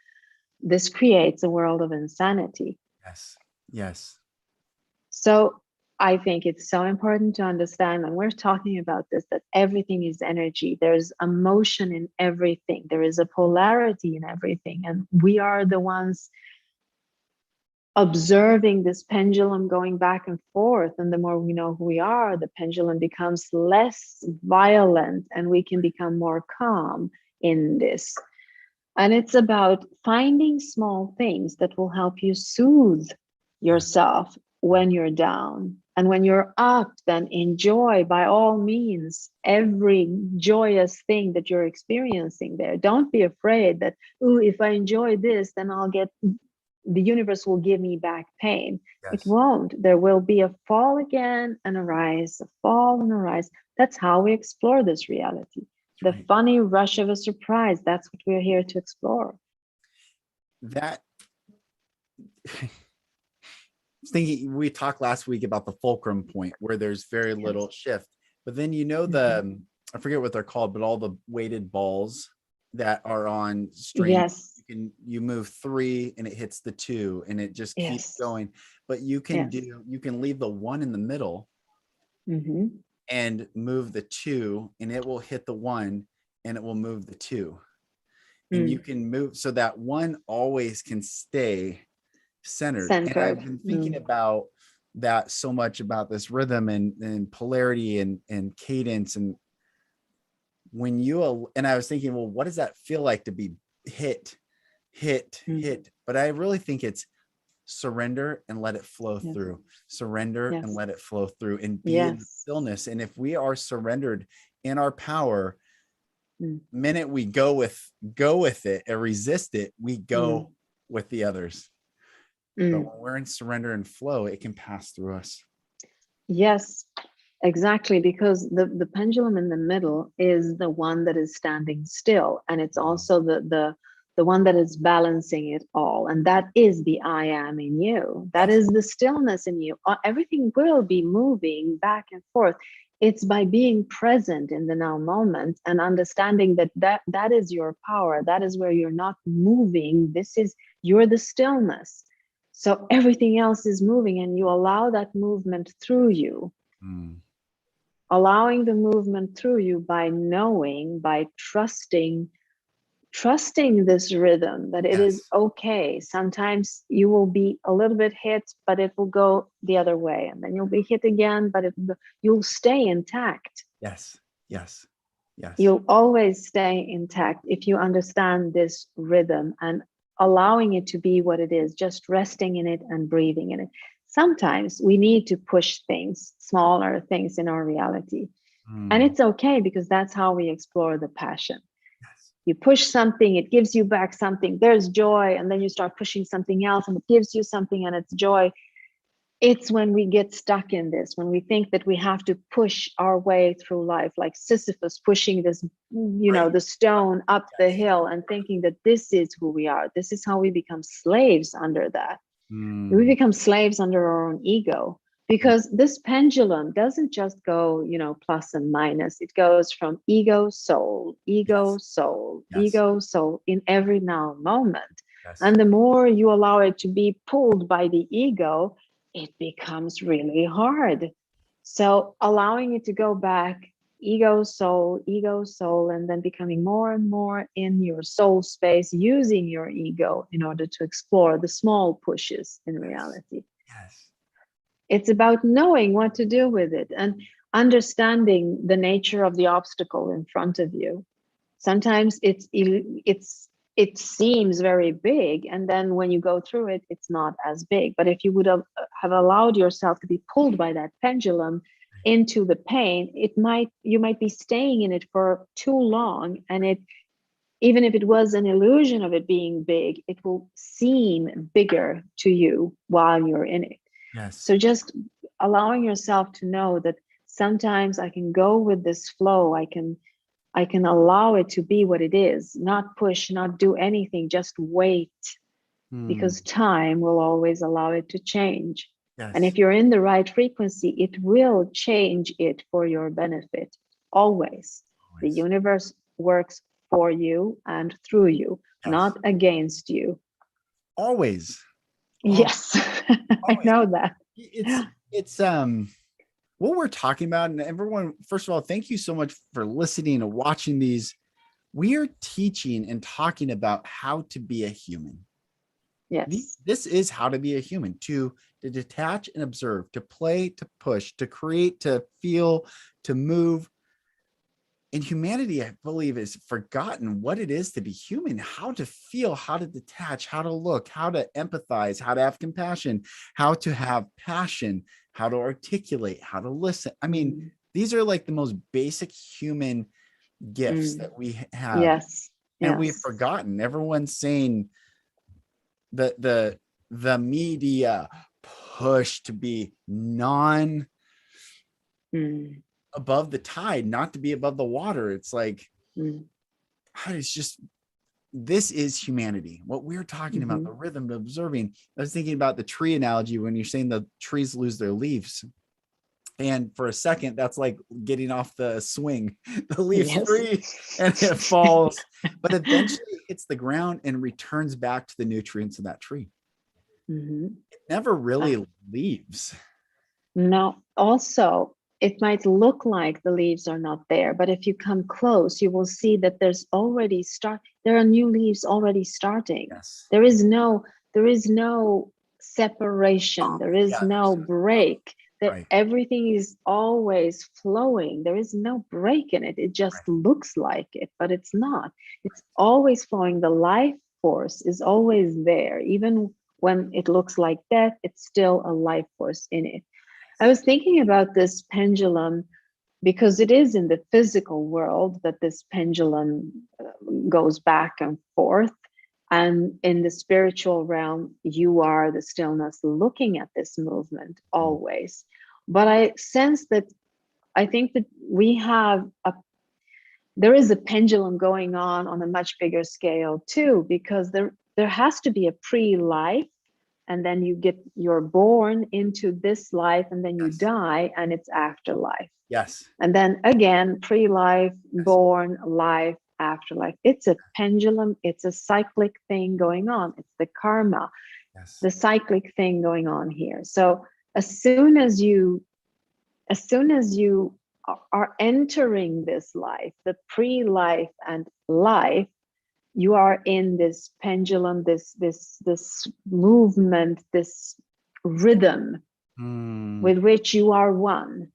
Speaker 2: this creates a world of insanity.
Speaker 1: Yes.
Speaker 2: So I think it's so important to understand, and we're talking about this, that everything is energy. There's emotion in everything. There is a polarity in everything. And we are the ones observing this pendulum going back and forth. And the more we know who we are, the pendulum becomes less violent and we can become more calm in this. And it's about finding small things that will help you soothe yourself when you're down. And when you're up, then enjoy by all means every joyous thing that you're experiencing there. Don't be afraid that, oh, if I enjoy this, then the universe will give me back pain. It won't. There will be a fall again and a rise, a fall and a rise. That's how we explore this reality. The funny rush of a surprise. That's what we're here to explore.
Speaker 1: That thinking, we talked last week about the fulcrum point where there's very little shift, but then I forget what they're called, but all the weighted balls that are on string, you move 3 and it hits the 2 and it just keeps going. But you can leave the 1 in the middle and move the 2 and it will hit the 1 and it will move the 2. And you can move so that 1 always can stay centered. And I've been thinking about that so much, about this rhythm and polarity and cadence. And when I was thinking, well, what does that feel like to be hit? But I really think it's surrender and let it flow through. Surrender and let it flow through and be in stillness. And if we are surrendered in our power, minute we go with it or resist it, we go with the others. But when we're in surrender and flow, it can pass through us.
Speaker 2: Yes, exactly, because the pendulum in the middle is the one that is standing still, and it's also the the one that is balancing it all. And that is the I am in you. That
Speaker 1: Yes.
Speaker 2: is the stillness in you. Everything will be moving back and forth. It's by being present in the now moment and understanding that is your power. That is where you're not moving. You're the stillness. So everything else is moving, and you allow that movement through you. Allowing the movement through you by knowing, by trusting this rhythm, that it is okay. Sometimes you will be a little bit hit, but it will go the other way, and then you'll be hit again, but you'll stay intact.
Speaker 1: Yes.
Speaker 2: You'll always stay intact if you understand this rhythm and allowing it to be what it is, just resting in it and breathing in it. Sometimes we need to push things, smaller things in our reality. And it's okay, because that's how we explore the passion. You push something, it gives you back something, there's joy, and then you start pushing something else and it gives you something and it's joy. It's when we get stuck in this, when we think that we have to push our way through life, like Sisyphus pushing this, the stone up the hill, and thinking that this is who we are. This is how we become slaves under that. We become slaves under our own ego, because this pendulum doesn't just go, plus and minus. It goes from ego, soul, ego, soul, ego, soul in every now moment. And the more you allow it to be pulled by the ego, it becomes really hard. So allowing it to go back, ego, soul, and then becoming more and more in your soul space, using your ego in order to explore the small pushes in reality. It's about knowing what to do with it and understanding the nature of the obstacle in front of you. Sometimes it seems very big, and then when you go through it, it's not as big. But if you would have allowed yourself to be pulled by that pendulum into the pain, you might be staying in it for too long, and even if it was an illusion of it being big, it will seem bigger to you while you're in it. So just allowing yourself to know that sometimes I can go with this flow. I can allow it to be what it is, not push, not do anything, just wait, because time will always allow it to change. And if you're in the right frequency, it will change it for your benefit. Always. The universe works for you and through you, not against you.
Speaker 1: Always.
Speaker 2: Yes. I know that.
Speaker 1: It's what we're talking about, and everyone, first of all, thank you so much for listening and watching these. We are teaching and talking about how to be a human.
Speaker 2: Yes.
Speaker 1: This is how to be a human, to detach and observe, to play, to push, to create, to feel, to move. And humanity, I believe, is forgotten what it is to be human, how to feel, how to detach, how to look, how to empathize, how to have compassion, how to have passion, how to articulate, how to listen. I mean, these are like the most basic human gifts that we have.
Speaker 2: Yes.
Speaker 1: And we've forgotten. Everyone's saying the media push to be above the tide, not to be above the water. It's like, it's just, this is humanity. What we're talking about, the rhythm of observing. I was thinking about the tree analogy when you're saying the trees lose their leaves. And for a second, that's like getting off the swing, the leaf's free and it falls, but eventually it hits the ground and returns back to the nutrients of that tree. It never really leaves.
Speaker 2: No, also, it might look like the leaves are not there, but if you come close, you will see that there are new leaves already starting. There is no separation. There is no break. Everything is always flowing. There is no break in it. It just looks like it, but it's not. It's always flowing. The life force is always there. Even when it looks like death, it's still a life force in it. I was thinking about this pendulum because it is in the physical world that this pendulum goes back and forth. And in the spiritual realm, you are the stillness looking at this movement always. But I sense that I think that we have there is a pendulum going on a much bigger scale too, because there has to be a pre-life, and then you're born into this life, and then you
Speaker 1: Yes.
Speaker 2: die, and it's afterlife.
Speaker 1: Yes.
Speaker 2: And then again, pre-life,
Speaker 1: Yes.
Speaker 2: born, life, afterlife. It's a pendulum, it's a cyclic thing going on. It's the karma,
Speaker 1: Yes.
Speaker 2: the cyclic thing going on here. So as soon as you are entering this life, the pre-life and life, you are in this pendulum, this movement, this rhythm with which you are one.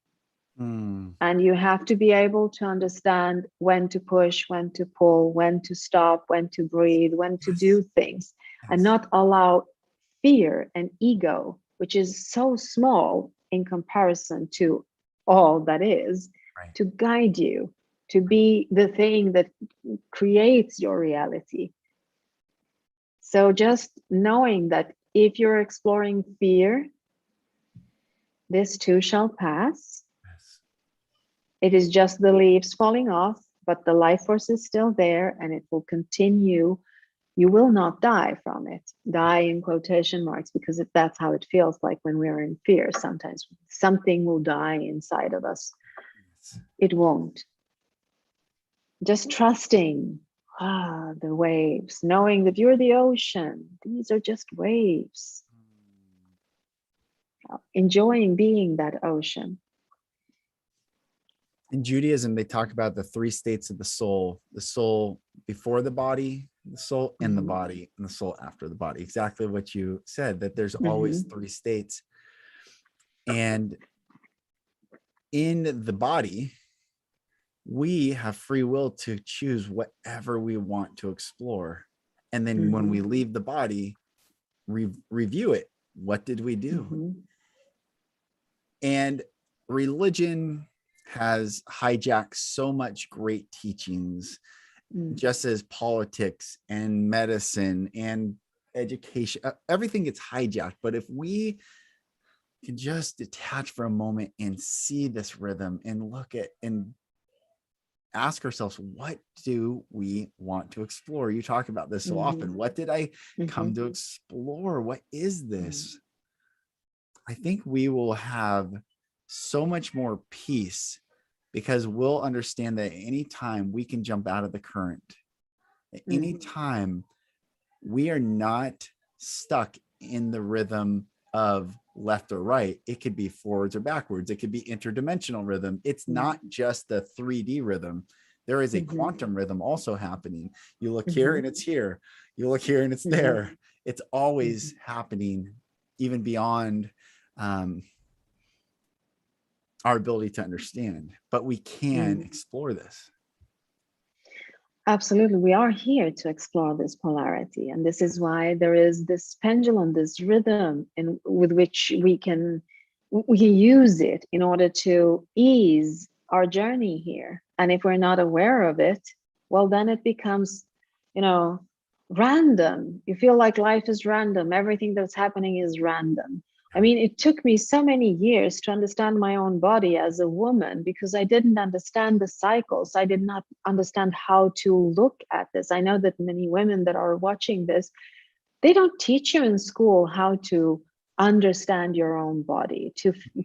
Speaker 2: And you have to be able to understand when to push, when to pull, when to stop, when to breathe, when to do things, and not allow fear and ego, which is so small in comparison to all that is, to guide you, to be the thing that creates your reality. So just knowing that if you're exploring fear, this too shall pass. It is just the leaves falling off, but the life force is still there, and it will continue. You will not die from it. Die in quotation marks, because that's how it feels like when we're in fear. Sometimes something will die inside of us. It won't. Just trusting the waves, knowing that you're the ocean. These are just waves. Enjoying being that ocean.
Speaker 1: In Judaism, they talk about the three states of the soul before the body, the soul in the body, and the soul after the body. Exactly what you said, that there's always three states. And in the body, we have free will to choose whatever we want to explore. And then when we leave the body, review it. What did we do? And religion has hijacked so much great teachings, just as politics and medicine and education, everything gets hijacked. But if we can just detach for a moment and see this rhythm and look at and ask ourselves, what do we want to explore? You talk about this so often. What did I come to explore? What is this? I think we will have so much more peace, because we'll understand that any time we can jump out of the current, at any time we are not stuck in the rhythm of left or right. It could be forwards or backwards. It could be interdimensional rhythm. It's not just the 3D rhythm. There is a quantum rhythm also happening. You look here and it's here. You look here and it's there. It's always happening, even beyond our ability to understand, but we can explore this.
Speaker 2: Absolutely. We are here to explore this polarity. And this is why there is this pendulum, this rhythm with which we can use it in order to ease our journey here. And if we're not aware of it, well, then it becomes, random. You feel like life is random. Everything that's happening is random. I mean, it took me so many years to understand my own body as a woman, because I didn't understand the cycles. I did not understand how to look at this. I know that many women that are watching this, they don't teach you in school how to understand your own body,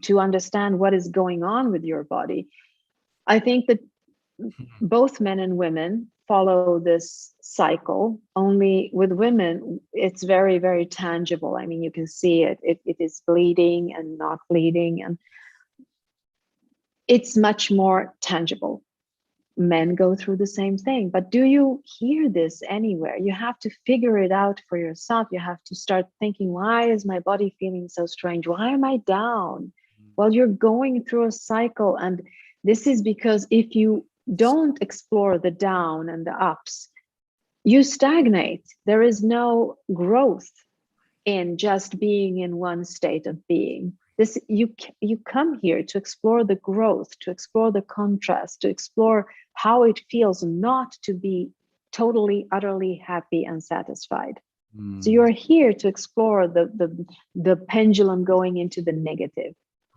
Speaker 2: to understand what is going on with your body. I think that both men and women follow this cycle. Only with women, it's very, very tangible. I mean, you can see it. It is bleeding and not bleeding, and it's much more tangible. Men go through the same thing, but do you hear this anywhere? You have to figure it out for yourself. You have to start thinking, why is my body feeling so strange? Why am I down? Well, you're going through a cycle, and this is because if you don't explore the down and the ups, you stagnate. There is no growth in just being in one state of being. This you come here to explore the growth, to explore the contrast, to explore how it feels not to be totally, utterly happy and satisfied. So you're here to explore the pendulum going into the negative.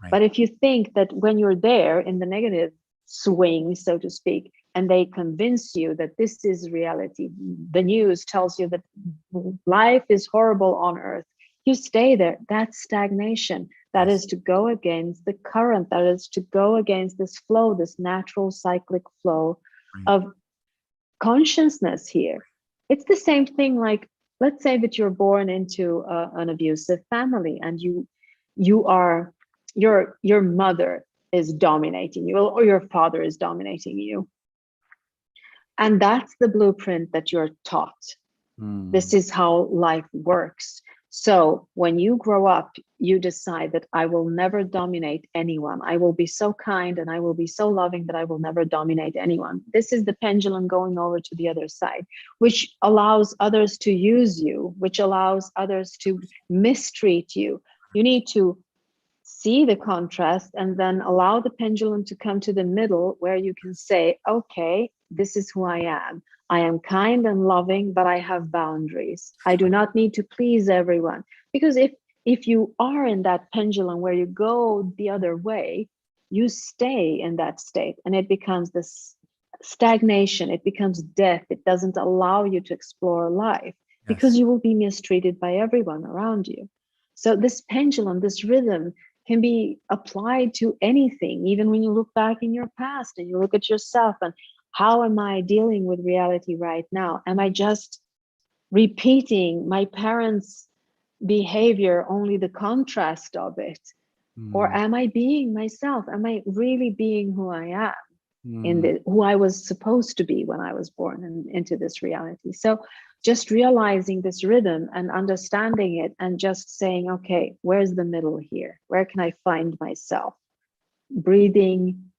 Speaker 2: But if you think that when you're there in the negative swing, so to speak, and they convince you that this is reality. The news tells you that life is horrible on earth. You stay there. That's stagnation. That is to go against the current. That is to go against this flow, this natural cyclic flow of consciousness here. It's the same thing, like, let's say that you're born into an abusive family, and you are, your mother is dominating you, or your father is dominating you. And that's the blueprint that you're taught. This is how life works. So when you grow up, you decide that I will never dominate anyone. I will be so kind and I will be so loving that I will never dominate anyone. This is the pendulum going over to the other side, which allows others to use you, which allows others to mistreat you. You need to see the contrast and then allow the pendulum to come to the middle, where you can say, okay, this is who I am. I am kind and loving, but I have boundaries. I do not need to please everyone. Because if you are in that pendulum where you go the other way, you stay in that state, and it becomes this stagnation. It becomes death. It doesn't allow you to explore life, because you will be mistreated by everyone around you. So this pendulum, this rhythm, can be applied to anything, even when you look back in your past and you look at yourself and how am I dealing with reality right now? Am I just repeating my parents' behavior, only the contrast of it? Or am I being myself? Am I really being who I am, who I was supposed to be when I was born into this reality? So just realizing this rhythm and understanding it, and just saying, okay, where's the middle here? Where can I find myself? Breathing,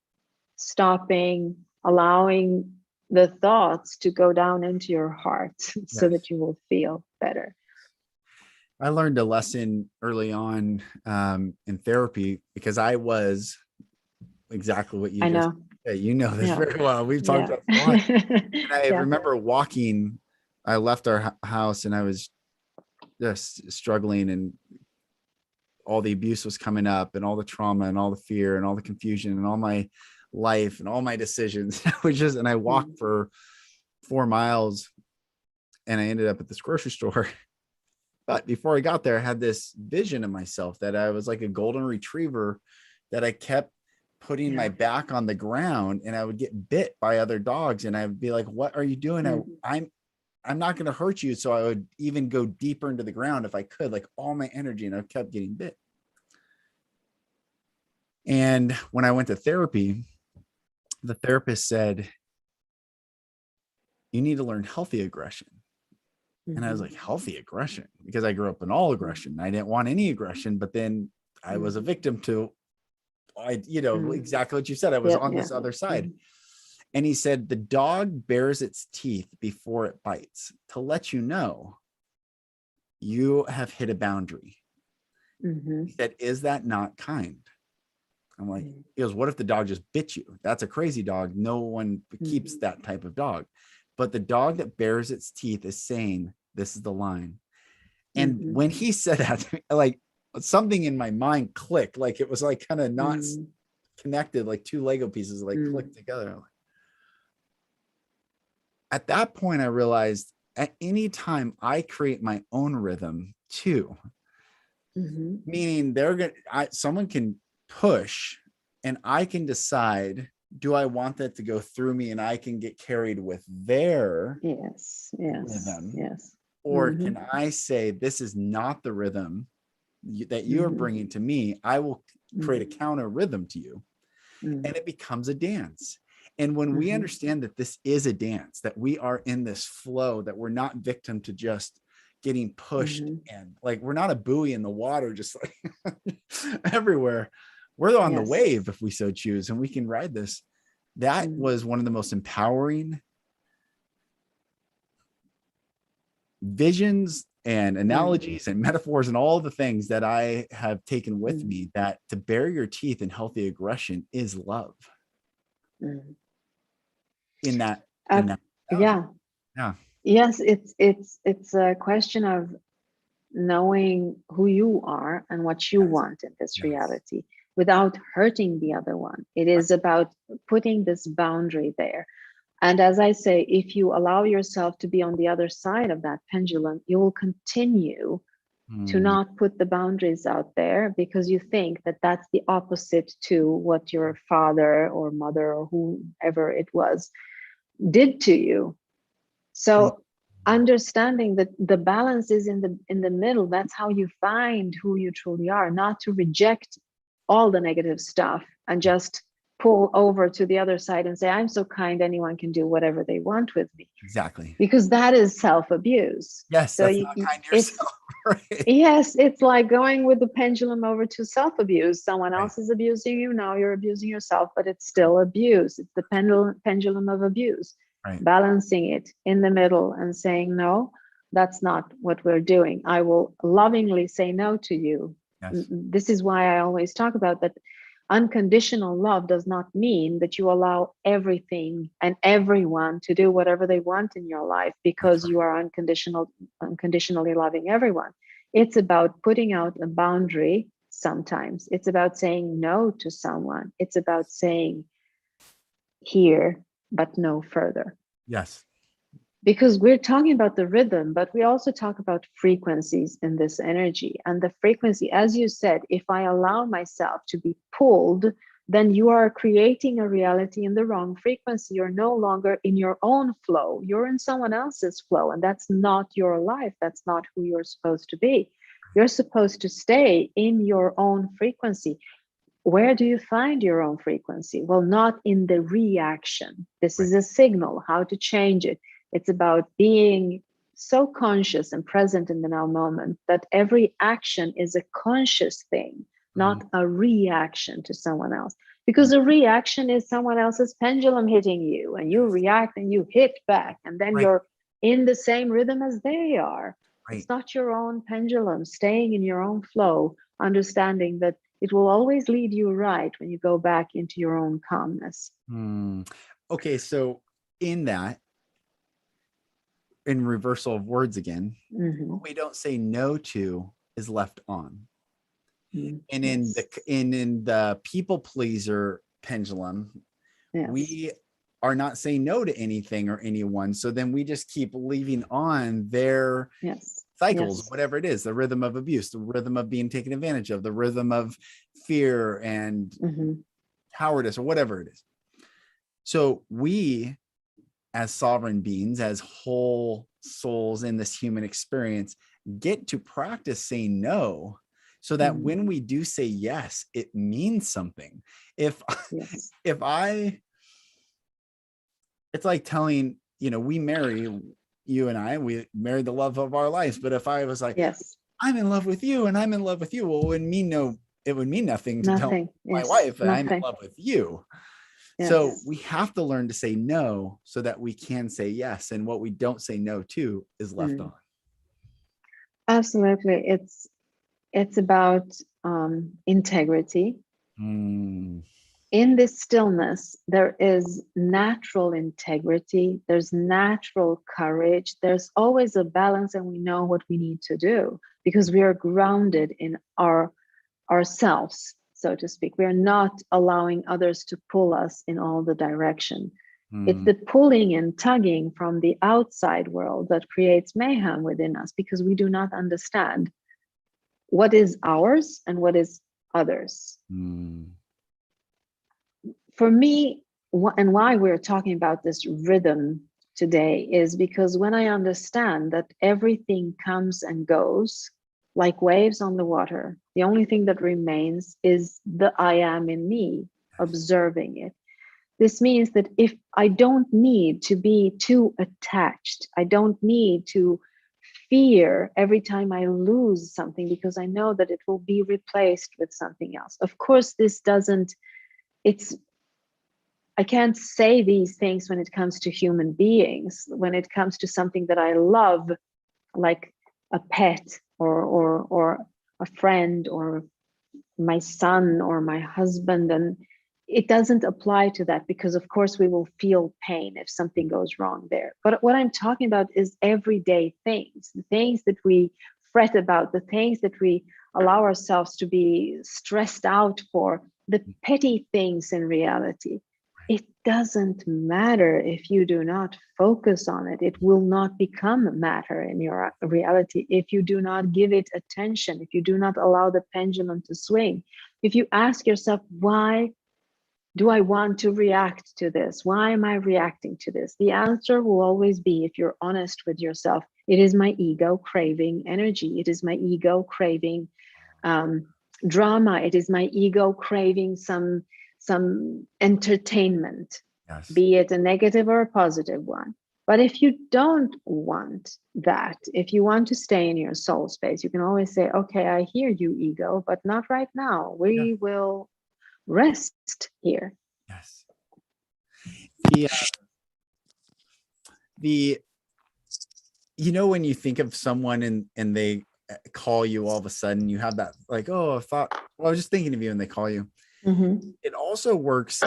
Speaker 2: stopping, allowing the thoughts to go down into your heart so that you will feel better.
Speaker 1: I learned a lesson early on in therapy, because I was exactly what you just said. You know this very well. We've talked about this a lot. And I remember walking, I left our house and I was just struggling, and all the abuse was coming up, and all the trauma and all the fear and all the confusion and all my life and all my decisions. And I walked for 4 miles and I ended up at this grocery store. But before I got there, I had this vision of myself that I was like a golden retriever, that I kept putting my back on the ground, and I would get bit by other dogs, and I would be like, what are you doing? I'm not going to hurt you. So I would even go deeper into the ground if I could, like all my energy, and I kept getting bit. And when I went to therapy, the therapist said, you need to learn healthy aggression. And I was like, healthy aggression? Because I grew up in all aggression. I didn't want any aggression, but then I was a victim to, exactly what you said. I was on this other side. And he said, the dog bares its teeth before it bites to let you know you have hit a boundary. He said, is that not kind? I'm like, he goes, what if the dog just bit you? That's a crazy dog. No one keeps that type of dog. But the dog that bares its teeth is saying, this is the line. And when he said that, like something in my mind clicked, like it was like kind of not connected, like two Lego pieces like clicked together. At that point, I realized at any time I create my own rhythm too, meaning someone can push and I can decide, do I want that to go through me and I can get carried with their rhythm? Or can I say, this is not the rhythm that you're bringing to me. I will create a counter rhythm to you. And it becomes a dance. And when we understand that this is a dance, that we are in this flow, that we're not victim to just getting pushed and like, we're not a buoy in the water, just like everywhere. We're on the wave if we so choose, and we can ride this. That was one of the most empowering visions and analogies and metaphors and all the things that I have taken with me, that to bare your teeth in healthy aggression is love. In that
Speaker 2: Yes, it's a question of knowing who you are and what you want in this reality without hurting the other one. It is about putting this boundary there. And as I say, if you allow yourself to be on the other side of that pendulum, you will continue to not put the boundaries out there because you think that that's the opposite to what your father or mother or whoever it was did to you. So understanding that the balance is in the middle, that's how you find who you truly are, not to reject all the negative stuff and just pull over to the other side and say, I'm so kind, anyone can do whatever they want with me.
Speaker 1: Exactly.
Speaker 2: Because that is self-abuse.
Speaker 1: Yes,
Speaker 2: So
Speaker 1: that's not kind to yourself. Right.
Speaker 2: Yes, it's like going with the pendulum over to self-abuse. Someone
Speaker 1: Right.
Speaker 2: else is abusing you, now you're abusing yourself, but it's still abuse. It's the pendulum of abuse.
Speaker 1: Right.
Speaker 2: Balancing it in the middle and saying, no, that's not what we're doing. I will lovingly say no to you.
Speaker 1: Yes.
Speaker 2: This is why I always talk about that. Unconditional love does not mean that you allow everything and everyone to do whatever they want in your life because you are unconditionally loving everyone. It's about putting out a boundary sometimes. It's about saying no to someone. It's about saying here, but no further.
Speaker 1: Yes.
Speaker 2: Because we're talking about the rhythm, but we also talk about frequencies in this energy. And the frequency, as you said, if I allow myself to be pulled, then you are creating a reality in the wrong frequency. You're no longer in your own flow. You're in someone else's flow. And that's not your life. That's not who you're supposed to be. You're supposed to stay in your own frequency. Where do you find your own frequency? Well, not in the reaction. This is a signal, how to change it. It's about being so conscious and present in the now moment that every action is a conscious thing, not a reaction to someone else. Because a reaction is someone else's pendulum hitting you, and you react and you hit back, and then you're in the same rhythm as they are. It's not your own pendulum. Staying in your own flow, understanding that it will always lead you right when you go back into your own calmness.
Speaker 1: Okay, so in that, in reversal of words again, what we don't say no to is left on. And in the people pleaser pendulum, we are not saying no to anything or anyone. So then we just keep leaving on their cycles, whatever it is, the rhythm of abuse, the rhythm of being taken advantage of, the rhythm of fear and cowardice, or whatever it is. So we, as sovereign beings, as whole souls in this human experience, get to practice saying no, so that when we do say yes, it means something. If it's like telling, we marry, you and I, we married the love of our lives. But if I was like, I'm in love with you and I'm in love with you, well, it would mean nothing to tell my wife that I'm in love with you. So we have to learn to say no so that we can say yes. And what we don't say no to is left on.
Speaker 2: Absolutely. It's about integrity. In this stillness, there is natural integrity. There's natural courage. There's always a balance, and we know what we need to do because we are grounded in ourselves, so to speak. We are not allowing others to pull us in all the direction. It's the pulling and tugging from the outside world that creates mayhem within us because we do not understand what is ours and what is others. For me, and why we're talking about this rhythm today is because when I understand that everything comes and goes like waves on the water, the only thing that remains is the I am in me, observing it. This means that if I don't need to be too attached, I don't need to fear every time I lose something because I know that it will be replaced with something else. Of course, I can't say these things when it comes to human beings. When it comes to something that I love, like a pet or a friend or my son or my husband, and it doesn't apply to that because of course we will feel pain if something goes wrong there. But what I'm talking about is everyday things, the things that we fret about, the things that we allow ourselves to be stressed out for, the petty things in reality. it doesn't matter if you do not focus on it. It will not become matter in your reality if you do not give it attention, if you do not allow the pendulum to swing. If you ask yourself, why do I want to react to this? Why am I reacting to this? The answer will always be, if you're honest with yourself, it is my ego craving energy. It is my ego craving drama. It is my ego craving some entertainment,
Speaker 1: Yes.
Speaker 2: be it a negative or a positive one. But if you don't want that, if you want to stay in your soul space, you can always say, okay, I hear you, ego, but not right now. We will rest here.
Speaker 1: Yes. The you know, when you think of someone and they call you, all of a sudden you have that like, oh, I thought, well, I was just thinking of you, and they call you.
Speaker 2: Mm-hmm.
Speaker 1: It also works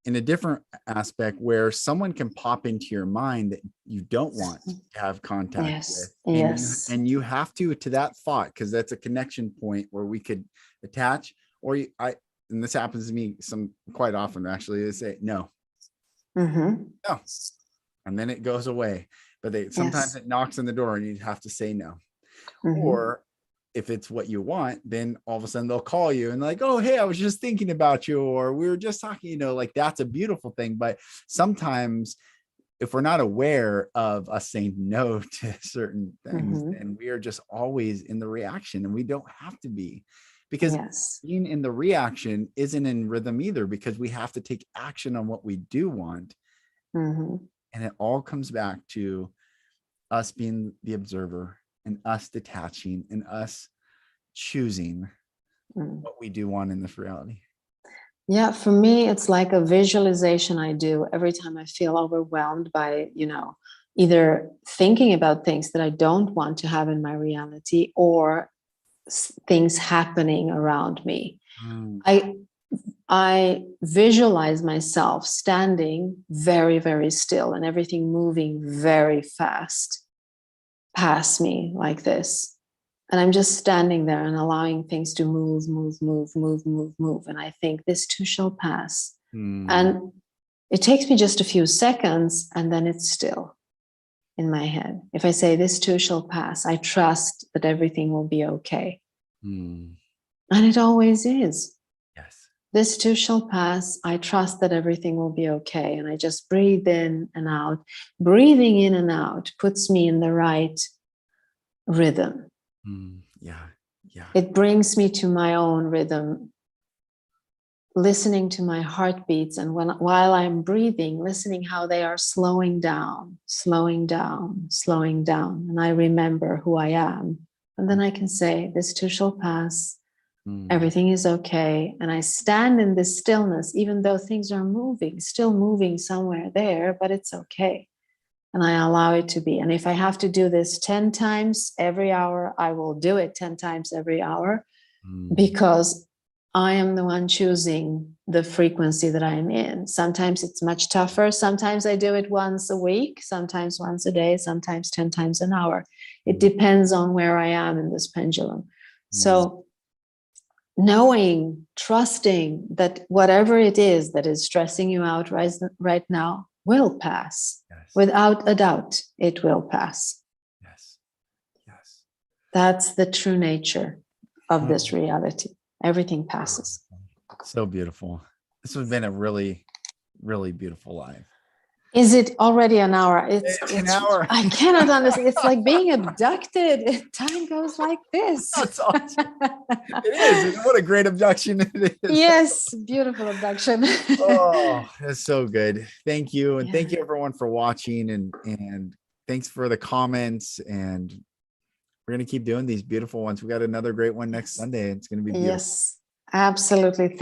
Speaker 1: in a different aspect where someone can pop into your mind that you don't want to have contact with. And you have to that thought, because that's a connection point where we could attach, or and this happens to me quite often, actually. They say no.
Speaker 2: Mm-hmm.
Speaker 1: No. And then it goes away. But sometimes it knocks on the door and you have to say no.
Speaker 2: Mm-hmm.
Speaker 1: Or if it's what you want, then all of a sudden they'll call you and like, oh, hey, I was just thinking about you, or we were just talking, like that's a beautiful thing. But sometimes if we're not aware of us saying no to certain things, then we are just always in the reaction, and we don't have to be, because being in the reaction isn't in rhythm either, because we have to take action on what we do want. And it all comes back to us being the observer, and us detaching, and us choosing what we do want in this reality.
Speaker 2: Yeah, for me, it's like a visualization I do every time I feel overwhelmed by, either thinking about things that I don't want to have in my reality, or things happening around me. I visualize myself standing very, very still, and everything moving very fast past me like this. And I'm just standing there and allowing things to move. And I think this too shall pass. And it takes me just a few seconds, and then it's still in my head. If I say this too shall pass, I trust that everything will be okay. And it always is.
Speaker 1: Yes.
Speaker 2: This too shall pass. I trust that everything will be okay. And I just breathe in and out. Breathing in and out puts me in the right rhythm. It brings me to my own rhythm, listening to my heartbeats, and while I'm breathing, listening how they are slowing down. And I remember who I am. And then I can say, this too shall pass. Everything is okay. And I stand in this stillness, even though things are moving, still moving somewhere there, but it's okay. And I allow it to be. And if I have to do this 10 times every hour, I will do it 10 times every hour, because I am the one choosing the frequency that I'm in. Sometimes it's much tougher. Sometimes I do it once a week, sometimes once a day, sometimes 10 times an hour. It depends on where I am in this pendulum. So knowing, trusting that whatever it is that is stressing you out right now will pass. Without a doubt, it will pass. That's the true nature of this reality. Everything passes.
Speaker 1: So beautiful. This has been a really, really beautiful live.
Speaker 2: Is it already an hour? It's
Speaker 1: an hour.
Speaker 2: I cannot understand. It's like being abducted. Time goes like this.
Speaker 1: That's awesome. It is. What a great abduction it is.
Speaker 2: Yes, beautiful abduction.
Speaker 1: Oh, that's so good. Thank you. And thank you everyone for watching, and thanks for the comments, and we're going to keep doing these beautiful ones. We got another great one next Sunday. It's going to be beautiful.
Speaker 2: Yes, absolutely.